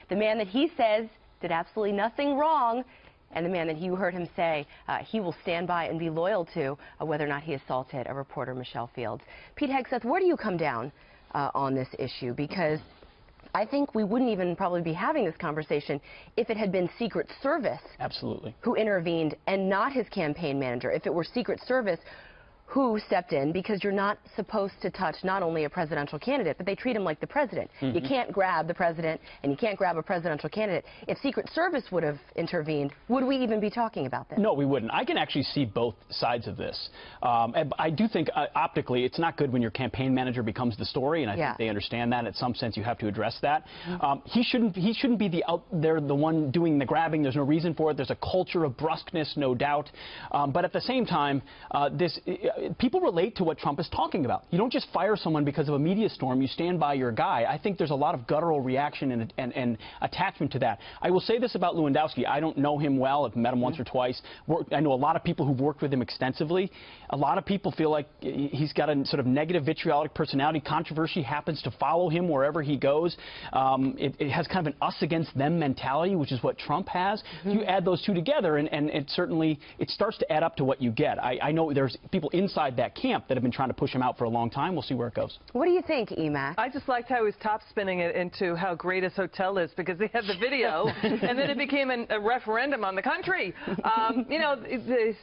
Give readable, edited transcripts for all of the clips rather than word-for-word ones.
the man that he says did absolutely nothing wrong, and the man that you heard him say he will stand by and be loyal to whether or not he assaulted a reporter, Michelle Fields. Pete Hegseth, where do you come down on this issue? Because I think we wouldn't even probably be having this conversation if it had been Secret Service who intervened and not his campaign manager. If it were Secret Service who stepped in, because you're not supposed to touch not only a presidential candidate, but they treat him like the president. You can't grab the president, and you can't grab a presidential candidate. If Secret Service would have intervened, would we even be talking about this? No, we wouldn't. I can actually see both sides of this. And I do think optically it's not good when your campaign manager becomes the story, and I think they understand that. In some sense, you have to address that. He shouldn't be the one doing the grabbing. There's no reason for it. There's a culture of brusqueness, no doubt. But at the same time, people relate to what Trump is talking about. You don't just fire someone because of a media storm. You stand by your guy. I think there's a lot of guttural reaction and attachment to that. I will say this about Lewandowski. I don't know him well. I've met him once or twice. I know a lot of people who've worked with him extensively. A lot of people feel like he's got a sort of negative, vitriolic personality. Controversy happens to follow him wherever he goes. It has kind of an us against them mentality, which is what Trump has. You add those two together, and it starts to add up to what you get. I know there's people inside that camp that have been trying to push him out for a long time. We'll see where it goes. What do you think, Emac? I just liked how he was top spinning it into how great his hotel is, because they had the video, and then it became a referendum on the country. You know,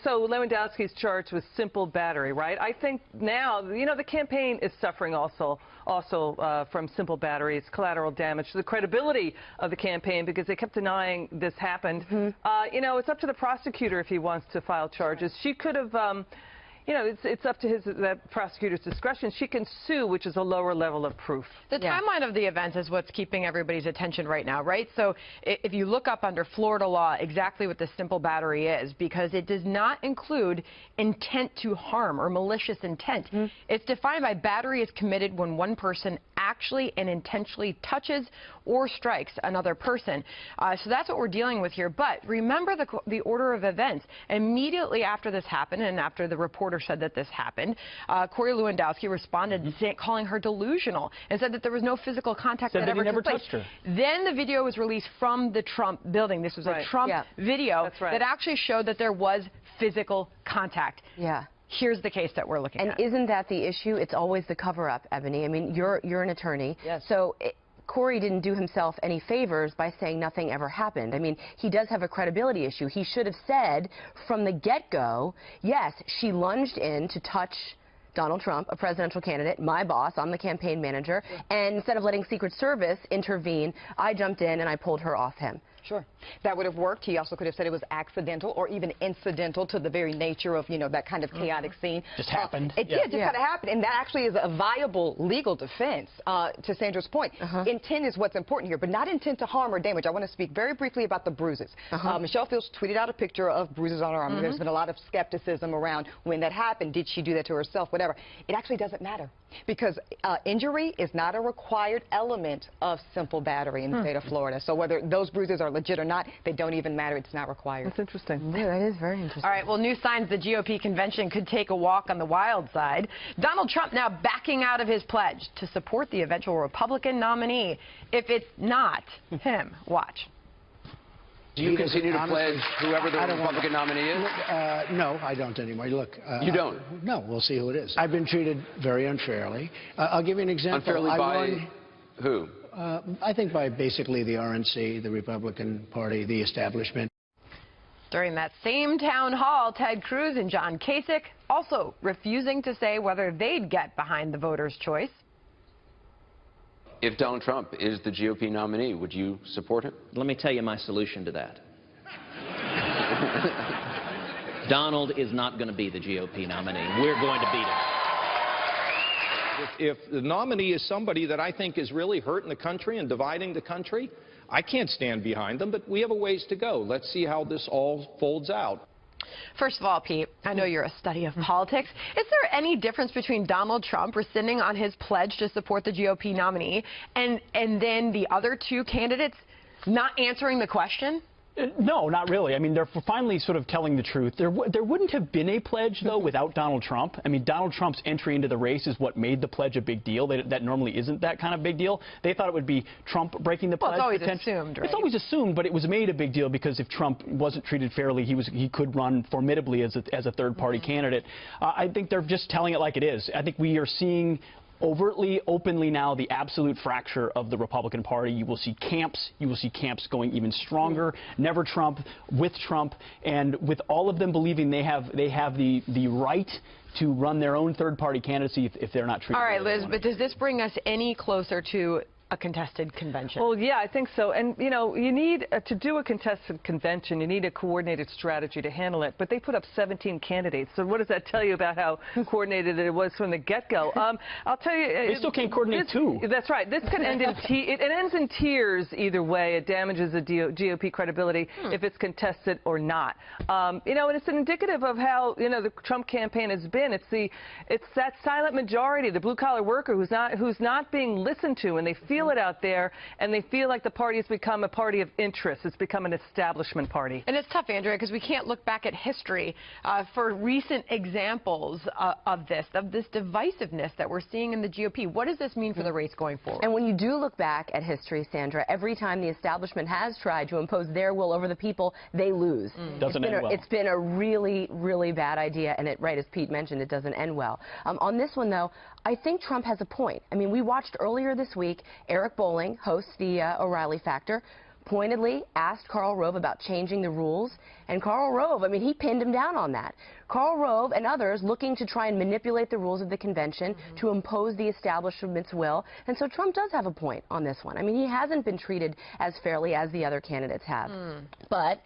so Lewandowski's charged with simple battery, right? I think now, you know, the campaign is suffering also from simple batteries, collateral damage to the credibility of the campaign, because they kept denying this happened. You know, it's up to the prosecutor if he wants to file charges. She could have. You know, it's up to the prosecutor's discretion. She can sue, which is a lower level of proof. The timeline of the event is what's keeping everybody's attention right now, right? So if you look up under Florida law exactly what the simple battery is, because it does not include intent to harm or malicious intent. It's defined by battery is committed when one person actually and intentionally touches or strikes another person. So that's what we're dealing with here. But remember the order of events. Immediately after this happened, and after the reporter said that this happened, Corey Lewandowski responded calling her delusional and said that there was no physical contact that ever took place. Touched her. Then the video was released from the Trump building. This was a Trump video that actually showed that there was physical contact. Here's the case that we're looking at. And isn't that the issue? It's always the cover-up, Ebony. I mean, you're an attorney. So Corey didn't do himself any favors by saying nothing ever happened. I mean, he does have a credibility issue. He should have said from the get-go, yes, she lunged in to touch Donald Trump, a presidential candidate, my boss, I'm the campaign manager, and instead of letting Secret Service intervene, I jumped in and I pulled her off him. Sure. That would have worked. He also could have said it was accidental or even incidental to the very nature of, you know, that kind of chaotic scene. Just happened. It did just kind of happen. And that actually is a viable legal defense, to Sandra's point. Intent is what's important here, but not intent to harm or damage. I want to speak very briefly about the bruises. Michelle Fields tweeted out a picture of bruises on her arm. There's been a lot of skepticism around when that happened. Did she do that to herself? Whatever. It actually doesn't matter, because injury is not a required element of simple battery in the state of Florida. So whether those bruises are legit or not, they don't even matter. It's not required. That's interesting. Yeah, that is very interesting. All right, well, new signs the GOP convention could take a walk on the wild side. Donald Trump now backing out of his pledge to support the eventual Republican nominee if it's not him. Watch. Do you continue to pledge whoever the Republican nominee is? No, I don't anymore. Look, you don't? No, we'll see who it is. I've been treated very unfairly. I'll give you an example. Unfairly by who? I think by basically the RNC, the Republican Party, the establishment. During that same town hall, Ted Cruz and John Kasich also refusing to say whether they'd get behind the voters' choice. If Donald Trump is the GOP nominee, would you support him? Let me tell you my solution to that. Donald is not going to be the GOP nominee. We're going to beat him. If the nominee is somebody that I think is really hurting the country and dividing the country, I can't stand behind them, but we have a ways to go. Let's see how this all folds out. First of all, Pete, I know you're a study of politics. Is there any difference between Donald Trump rescinding on his pledge to support the GOP nominee and then the other two candidates not answering the question? No, not really. I mean, they're finally sort of telling the truth. There wouldn't have been a pledge, though, without Donald Trump. I mean, Donald Trump's entry into the race is what made the pledge a big deal. That normally isn't that kind of big deal. They thought it would be Trump breaking the pledge. Well, it's always assumed, right? It's always assumed, but it was made a big deal because if Trump wasn't treated fairly, he could run formidably as a third-party candidate. I think they're just telling it like it is. I think we are seeing overtly, openly now the absolute fracture of the Republican Party. You will see camps. You will see camps going even stronger. Never Trump, with Trump, and with all of them believing they have the right to run their own third-party candidacy if they're not treated. All right, Liz, but does this bring us any closer to a contested convention? Well, yeah, I think so. And, you know, you need to do a contested convention, you need a coordinated strategy to handle it. But they put up 17 candidates. So what does that tell you about how coordinated it was from the get-go? I'll tell you. They still can't coordinate too. That's right. This could end in it ends in tears either way. It damages the GOP credibility if it's contested or not. You know, and it's indicative of how, you know, the Trump campaign has been. It's that silent majority, the blue-collar worker who's not being listened to, and they feel it out there, and they feel like the party has become a party of interest. It's become an establishment party. And it's tough, Andrea, because we can't look back at history for recent examples of this divisiveness that we're seeing in the GOP. What does this mean for the race going forward? And when you do look back at history, Sandra, every time the establishment has tried to impose their will over the people, they lose. Doesn't end well. It's been a really, really bad idea, and right as Pete mentioned, it doesn't end well. On this one, though, I think Trump has a point. I mean, we watched earlier this week Eric Bolling, hosts the O'Reilly Factor, pointedly asked Karl Rove about changing the rules, and Karl Rove, I mean, he pinned him down on that. Karl Rove and others looking to try and manipulate the rules of the convention to impose the establishment's will, and so Trump does have a point on this one. I mean, he hasn't been treated as fairly as the other candidates have. But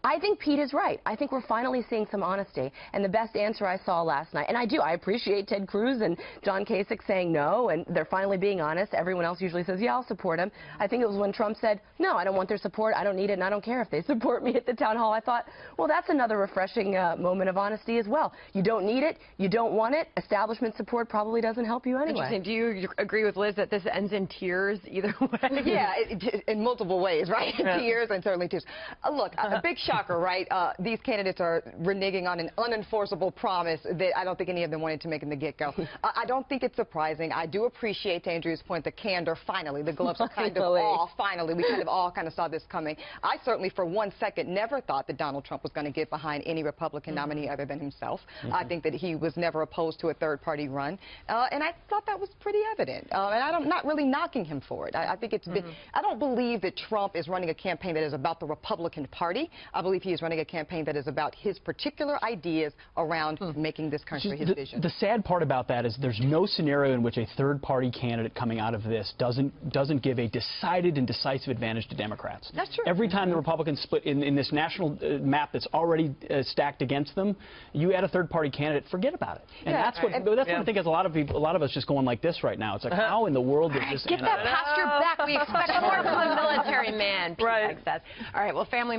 I think Pete is right. I think we're finally seeing some honesty. And the best answer I saw last night, and I appreciate Ted Cruz and John Kasich saying no, and they're finally being honest. Everyone else usually says, yeah, I'll support him. I think it was when Trump said, no, I don't want their support, I don't need it, and I don't care if they support me at the town hall. I thought, well, that's another refreshing moment of honesty as well. You don't need it, you don't want it, establishment support probably doesn't help you anyway. Interesting. Do you agree with Liz that this ends in tears either way? Yeah, in multiple ways, right? Tears and certainly tears. Look, a big shocker, right? These candidates are reneging on an unenforceable promise that I don't think any of them wanted to make in the get-go. I don't think it's surprising. I do appreciate, to Andrea's point, the candor. Finally, the gloves are kind of off. Finally, we all kind of saw this coming. I certainly, for 1 second, never thought that Donald Trump was going to get behind any Republican nominee other than himself. I think that he was never opposed to a third-party run, and I thought that was pretty evident. And I'm not really knocking him for it. I think it's been. I don't believe that Trump is running a campaign that is about the Republican Party. I believe he is running a campaign that is about his particular ideas around making this country his vision. The sad part about that is there's no scenario in which a third-party candidate coming out of this doesn't give a decided and decisive advantage to Democrats. That's true. Every time the Republicans split in this national map that's already stacked against them, you add a third-party candidate, forget about it. And that's what I think has a lot of us just going like this right now. It's like, how in the world does this Get that posture back. We expect more from a military man. Pete says. All right, well, family